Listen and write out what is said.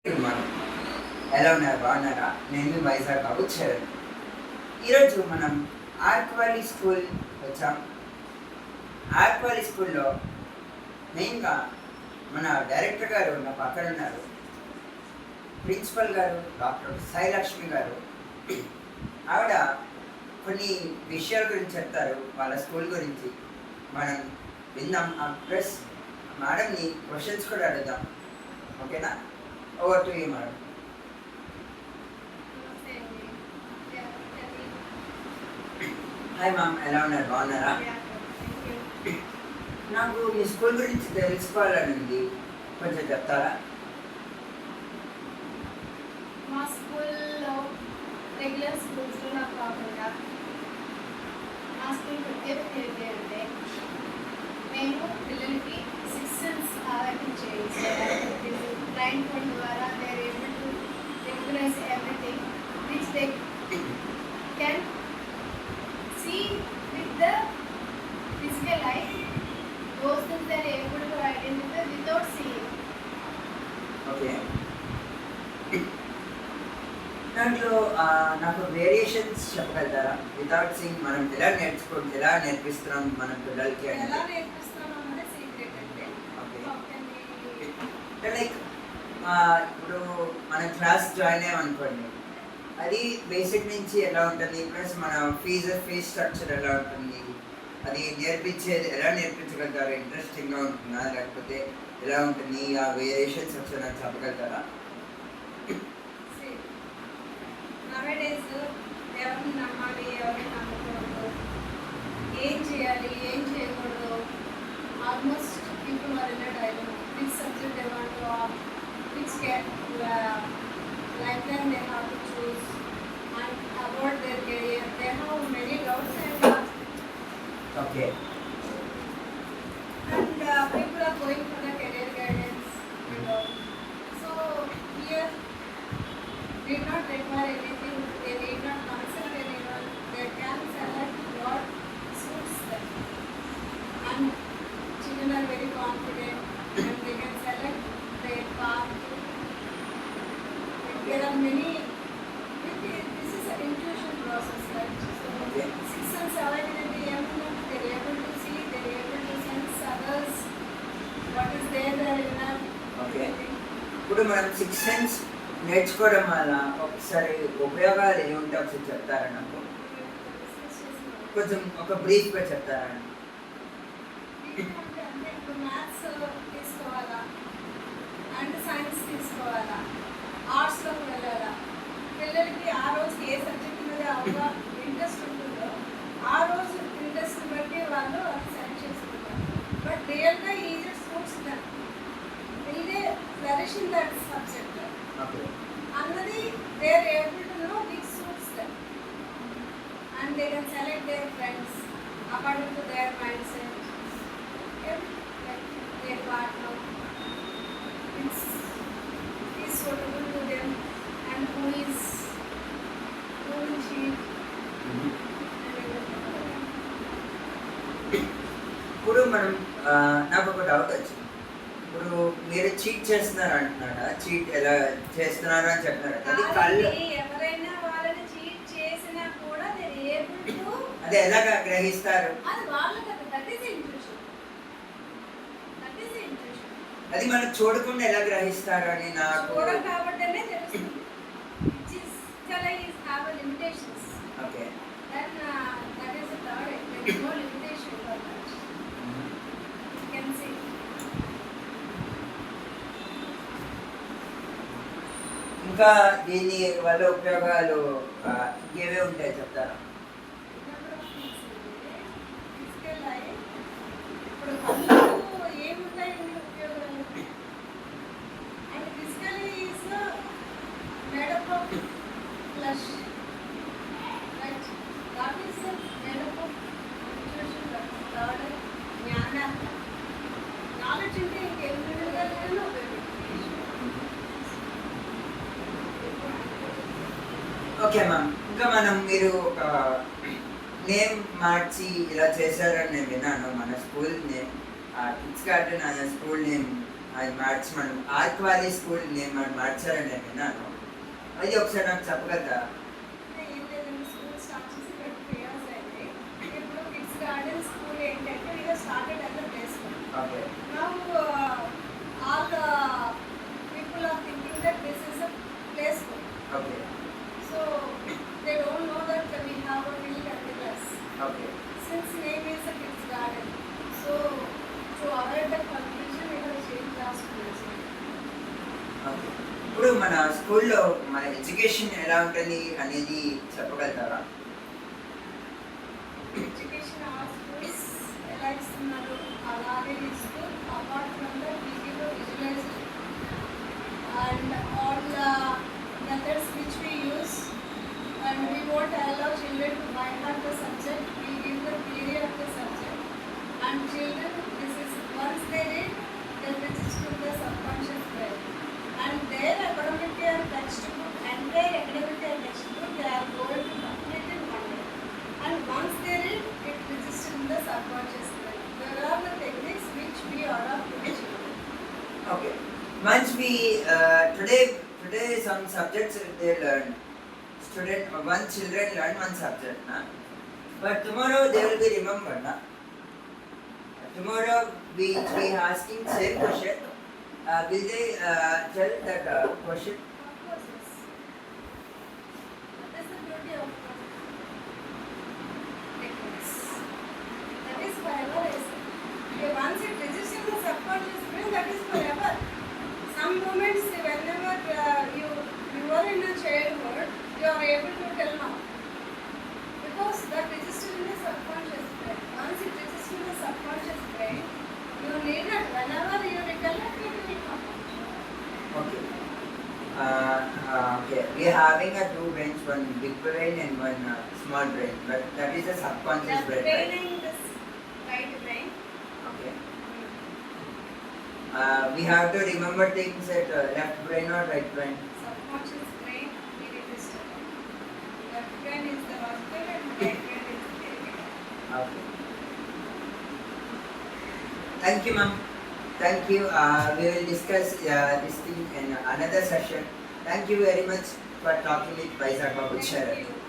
మనం ఎలా ఉన్నారు? బాగున్నారా? నేను వైజాగ్ బాబు చరణ్. ఈరోజు మనం ఆర్క్ వ్యాలీ స్కూల్ వచ్చాం. ఆర్క్ వ్యాలీ స్కూల్లో మెయిన్గా మన డైరెక్టర్ గారు నా పక్కన ఉన్నారు. ప్రిన్సిపల్ గారు డాక్టర్ సాయిలక్ష్మి గారు. ఆవిడ కొన్ని విషయాల గురించి చెప్తారు, వాళ్ళ స్కూల్ గురించి మనం విందాం. ప్లస్ మేడంని క్వశ్చన్స్ కూడా అడుగుదాం. ఓకేనా? Over to you madam. Hi ma'am, ఎలా ఉన్నారు? బాగున్నారా? నాకు మీ స్కూల్ గురించి తెలుసుకోవాలని ఉంది, కొంచెం చెప్తారా? మా స్కూల్లో రెగ్యులర్ స్కూల్స్లో నాకు కాకుండా మా స్కూల్ ప్రత్యేకత ఏంటి అంటే మేము పిల్లలకి 6 సెన్స్ ఆరాటం చేయించాలి. బ్లైండ్ ఫోల్డ్ ద్వారా they are able to recognise everything which they can see with the physical eye. Those things they are able to identify without seeing. Okay, దాంట్లో నాకు వేరియేషన్స్ చెప్పగలుగుతారా? వితౌట్ సింగ్ మనం ఎలా ఎలా నేర్పిస్తున్నాం మన పిల్లలకి ఎలా అనేది? నేర్పిస్తున్నాం అన్నది సీక్రెట్ అంటే లైక్ ఇప్పుడు మన క్లాస్ జాయిన్ అయ్యామనుకోండి, అది బేసిక్ నుంచి ఎలా ఉంటుంది, ప్లస్ మన ఫీజ్ స్ట్రక్చర్ ఎలా ఉంటుంది, అది నేర్పించేది ఎలా నేర్పించగలుగుతారు? ఇంట్రెస్టింగ్గా ఉంటుందా లేకపోతే ఎలా ఉంటుంది? ఆ వేరియేషన్స్ వచ్చి నాకు చెప్పగలుగుతారా? నవేడేస్ ఎవరిని నమ్మాలి, ఎవరిని నమ్మకూడదు, ఏం చేయాలి, ఏం చేయకూడదు, almost people are in dilemma. Which subject they want to opt, which life time they have to choose, and about their career they have many doubts okay, and people are going for the career guidance and all. So here did not require anything, they need not consult anyone, they can select what suits them. And children are very confident and they can select their path. There are many, this is an intuition process, right? So Okay. 6 and 7 in the evening, they are able to see, they are able to sense others, what is there in them. Okay, ఇప్పుడు మనం 6 sense నేర్చుకోవడం వల్ల ఒకసారి ఉపయోగాలు ఏముంటే ఒకసారి చెప్తారా? నాకు కొంచెం ఒక బ్రీఫ్గా చెప్తారా? అంటే ఇప్పుడు మ్యాథ్స్ తీసుకోవాలా అండ్ సైన్స్ తీసుకోవాలా, ఆర్ట్స్లోకి వెళ్ళాలా, పిల్లలకి ఆ రోజు ఏ సబ్జెక్ట్ మీద అవగా ఇంట్రెస్ట్ ఉంటుందో ఆ రోజు ఇంట్రెస్ట్ బట్టి వాళ్ళు అది సెలెక్ట్ చేసుకుంటారు. బట్ రియల్గా ఈ suits that will they flourish in that subject okay, అన్నది they are able to know which suits them and they can select their friends according to their mind set, their partner, which is suitable to them and who will cheat and everything. ఇప్పుడు మనం నాకు ఒక doubt వచ్చింది. ఇప్పుడు మీరు cheat చేస్తున్నారు అంటున్నారా? Cheat ఎలా చేస్తున్నారు అని చెప్తున్నారు, అది కళ్ళు ఎవరైనా వాళ్ళని చీట్ చేసినా కూడా they are able to, అది ఎలాగా గ్రహిస్తారు? అది వాళ్ళకి that is intuition. That is intuition. అది మనం చూడకుండా ఎలా గ్రహిస్తారు అని నాకు. చూడడం కాబట్టినే తెలుస్తుంది. Physically is have a limitations. Okay, Then that is the third. There is no limitation for that. You can see. ఇంకా దీని వల్ల ఉపయోగాలు ఏవే ఉంటాయి చెప్తారా? Number of things ఉంది. Physical life. ఇప్పుడు కళ్ళకు ఏముంటాయి ఇన్ని ఉపయోగాలు? And physically is made up of flesh. Right? That is made up of intuition. Third, జ్ఞాన. Knowledge ఉంటే ఇంకేం విధంగా ఉపయోగించాలి. ఓకే మ్యామ్, ఇంకా మీరు ఒక నేమ్ మార్చి ఇలా చేశారని నేను విన్నాను. మన స్కూల్ నేమ్ కిడ్స్ గార్డెన్ అనే స్కూల్ నేమ్ అది మార్చి మనం ఆర్క్ వ్యాలీ స్కూల్ నేను మనం మార్చారని నేను విన్నాను. అది ఒకసారి నాకు చెప్పగలరా? ఏం లేదండి, స్కూల్ స్టార్ట్ చేసి 20 years అయింది. ఇప్పుడు కిడ్స్ గార్డెన్ స్కూల్ ఏంటంటే we have started as a play school. Okay. Now all the people are thinking that this is a play school. Okay. So they don't know that we have a till 10th class. Okay. Since name is a kids garden, so to avoid the confusion, we have changed our schools. Okay. ఇప్పుడు మన స్కూల్లో మన education ఎలా ఉంటుంది అనేది చెప్పగలుగుతారా? Education our schools ఎలా ఇస్తున్నారు అలాగే ఇస్తూ apart from the video visualisation and all the methods which we use, and we won't allow children to by heart the subject. We give the theory of the subject, and children, this is once they read, they register the subconscious brain, and their academic and textbook, entire academic and textbook, they are going to complete in one day, and once they read, it registers in the subconscious brain. There are the techniques which we adopt to the children. Okay. Once we today some subjects they learn. One children learn one subject, na? But tomorrow they will be remembered, na? Tomorrow we asking same question. Will they tell that question? Of course, yes. That is the beauty of techniques. That is forever. Once it registers in the subconscious brain, that is forever. Some moments, whenever you are in a childhood, you are able to tell now. Because that registers in the subconscious brain. Once it registers in the subconscious brain, you need it. Whenever you recollect, it will come. Okay. Okay. We are having a two brains, one big brain and one small brain. But that is a subconscious The brain, brain right? in this right brain. Okay. We have to remember things at left brain or right brain. Subconscious brain, we register. Left brain is the logical and right brain is the theoretical. Okay. Thank you, ma'am. Thank you. We will discuss this thing in another session. Thank you very much for talking with Vizag Babu Thank Charan. you.